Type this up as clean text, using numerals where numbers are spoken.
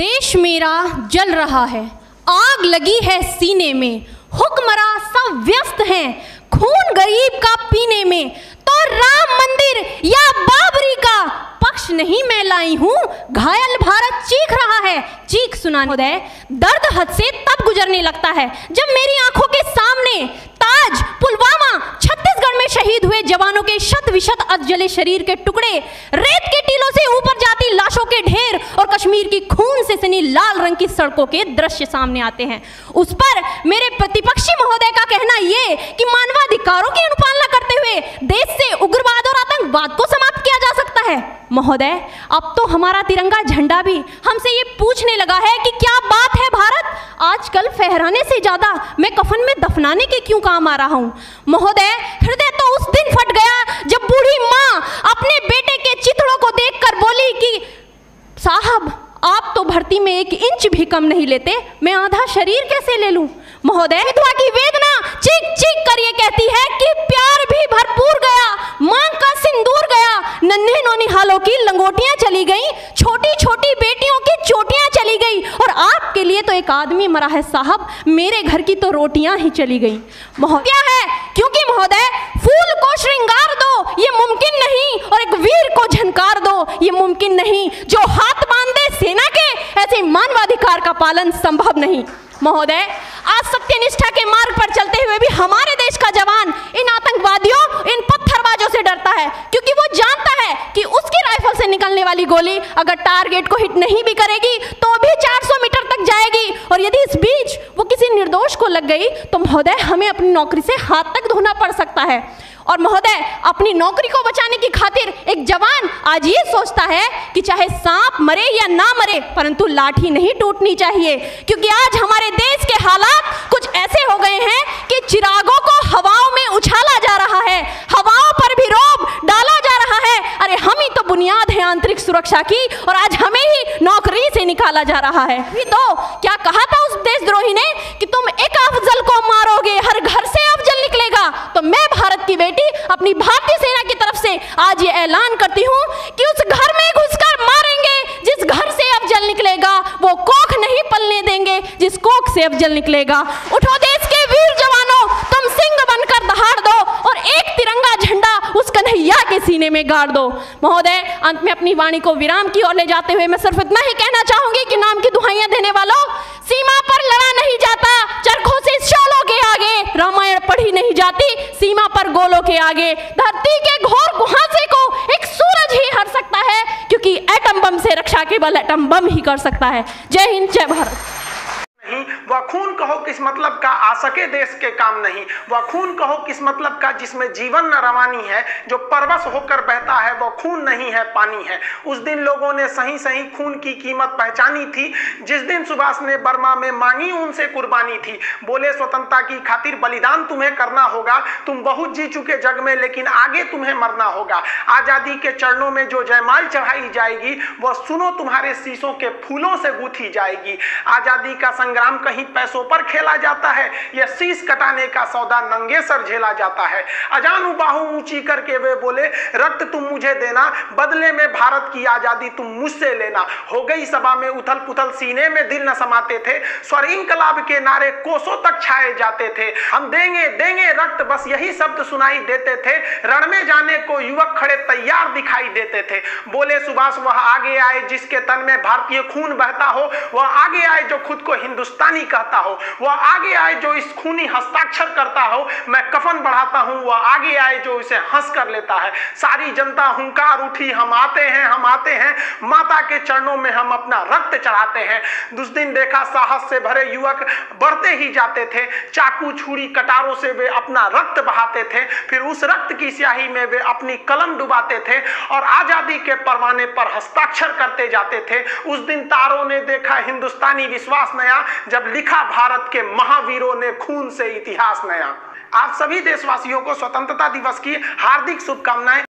देश मेरा जल रहा है, आग लगी है सीने में, हुक्मरां सब व्यस्त हैं खून गरीब का पीने में। तो राम मंदिर या बाबरी का पक्ष नहीं मैं लाई हूं, घायल भारत चीख रहा है, चीख सुनाने दर्द हद से तब गुजरने लगता है जब मेरी आंखों के सामने ताज, पुलवामा, छत्तीसगढ़ में शहीद हुए जवानों के शत विशत अधजले शरीर के टुकड़े, रेत के टीलों से ऊपर जाती लाशों के ढेर और कश्मीर की खून से सनी लाल रंग की सड़कों के दृश्य सामने आते हैं। उस पर मेरे प्रतिपक्षी महोदय का कहना ये कि मानवाधिकारों की अनुपालना करते हुए देश से उग्रवाद और आतंकवाद को समाप्त किया जा सकता है। महोदय, अब तो हमारा तिरंगा झंडा भी हमसे ये पूछने लगा है कि क्या बात है भारत, आजकल फहराने से ज्यादा मैं कफन में दफनाने के क्यों काम आ रहा हूं। महोदय, हृदय तो उस दिन फट गया जब बूढ़ी मां अपने बेटे के चिथड़ों को देखकर बोली कि साहब आप तो भर्ती में 1 इंच भी कम नहीं लेते, मैं आधा शरीर कैसे ले लूं। महोदय, विधवा की वेदना चीख चीख कर ये कहती है कि प्यार भी भरपूर गया, मांग का सिंदूर गया, नन्हे नौनिहालों की लंगोटियां चली गई, छोटी छोटी बेटियों की चोटियां चली गई और आपके लिए तो एक आदमी मरा है साहब, मेरे घर की तो रोटियां ही चली गई। महोदय है क्योंकि महोदय फूल को श्रृंगार दो ये मुमकिन नहीं और एक वीर को झनकार दो ये मुमकिन नहीं, जो हाथ बांध दे सेना के ऐसे मानवाधिकार का पालन संभव नहीं। महोदय, आज सत्यनिष्ठा के मार्ग पर चलते हुए भी हमारे देश का जवान इन आतंकवादियों, इन पत्थरबाजों से डरता है क्योंकि वो जानता है कि उसकी राइफल से निकलने वाली गोली अगर टारगेट को हिट नहीं भी करेगी तो भी 400 मीटर तक जाएगी और यदि इस बीच वो किसी निर्दोष को लग गई तो महोदय हमें अपनी नौकरी से हाथ तक धोना पड़ सकता है। और महोदय, अपनी नौकरी को बचाने की खातिर एक जवान आज ये सोचता है कि चाहे सांप मरे या ना मरे परंतु लाठी नहीं टूटनी चाहिए, क्योंकि आज हमारे देश के हालात कुछ ऐसे हो गए हैं कि चिरागों को हवाओं में उछाला जा रहा है, हवाओं पर भी रोब डाला जा रहा है। अरे हम ही तो बुनियाद है आंतरिक सुरक्षा की और आज हमें ही नौकरी से निकाला जा रहा है। भी तो क्या कहा था उस देशद्रोही ने कि तुम एक अफजल को मारोगे हर घर से अफजल निकलेगा। तो मैं भारत की अपनी भारतीय सेना की तरफ से आज ये ऐलान करती हूं कि उस घर में घुसकर मारेंगे जिस घर से अफजल निकलेगा, वो कोख नहीं पलने देंगे जिस कोख से अफजल निकलेगा। उठो देश के वीर जवानों, तुम सिंह बनकर दहाड़ दो और एक तिरंगा झंडा उस कन्हैया के सीने में गाड़ दो। महोदय, अंत में अपनी वाणी को विराम की ओर ले जाते हुए मैं सिर्फ इतना ही कहना चाहूंगी कि नाम की दुहाइयां देने वालों, सीमा पर लड़ा नहीं जाता चरखों से शोलों के आगे, रामायण पढ़ी नहीं जाती सीमा पर गोलों के आगे। धरती के घोर कुहासे को एक सूरज ही हर सकता है क्योंकि एटम बम से रक्षा केवल एटम बम ही कर सकता है। जय हिंद, जय भारत। नहीं, वह खून कहो किस मतलब का आ सके देश के काम नहीं, वह खून कहो किस मतलब का जिसमें जीवन न रवानी है, जो परवश होकर बहता है वह खून नहीं है पानी है। उस दिन लोगों ने सही सही खून की कीमत पहचानी थी जिस दिन सुभाष ने बर्मा में मांगी उनसे कुर्बानी थी। बोले स्वतंत्रता की खातिर बलिदान तुम्हें करना होगा, तुम बहुत जी चुके जग में लेकिन आगे तुम्हें मरना होगा। आजादी के चरणों में जो जयमाल चढ़ाई जाएगी वह सुनो तुम्हारे शीशों के फूलों से गूंथी जाएगी। आजादी का संग्राम कहीं पैसों पर खेला जाता है, यह शीश कटाने का सौदा नंगे सर झेला जाता है। अजानू बाहू ऊंची करके वे बोले रक्त तुम मुझे देना, बदले में भारत की आजादी तुम मुझसे लेना। हो गई सभा में उथल पुथल, सीने में दिल न समाते थे, स्वर इंकलाब के नारे कोसों तक छाए जाते थे। हम देंगे देंगे रक्त बस यही शब्द सुनाई देते थे, रण में जाने को युवक खड़े तैयार दिखाई देते थे। बोले सुभाष वह आगे आए जिसके तन में भारतीय खून बहता हो, वह आगे आए जो खुद को हिंदुस्तानी कहता हो, वह आगे आए जो इस खूनी हस्ताक्षर करता हो, मैं कफन बढ़ाता हूं वह आगे आए जो इसे हंस कर लेता है। सारी जनता हुंकार उठी, हम आते हैं हम आते हैं, माता के चरणों में हम अपना रक्त चढ़ाते हैं। उस दिन देखा साहस से भरे युवक बढ़ते ही जाते थे, चाकू छुरी कटारों से वे अपना रक्त बहाते थे, फिर उस रक्त की स्याही में वे अपनी कलम डुबाते थे और आजादी के परवाने पर हस्ताक्षर करते जाते थे। उस दिन तारों ने देखा हिंदुस्तानी विश्वास नया, जब लिखा भारत के महावीरों ने खून से इतिहास नया। आप सभी देशवासियों को स्वतंत्रता दिवस की हार्दिक शुभकामनाएं।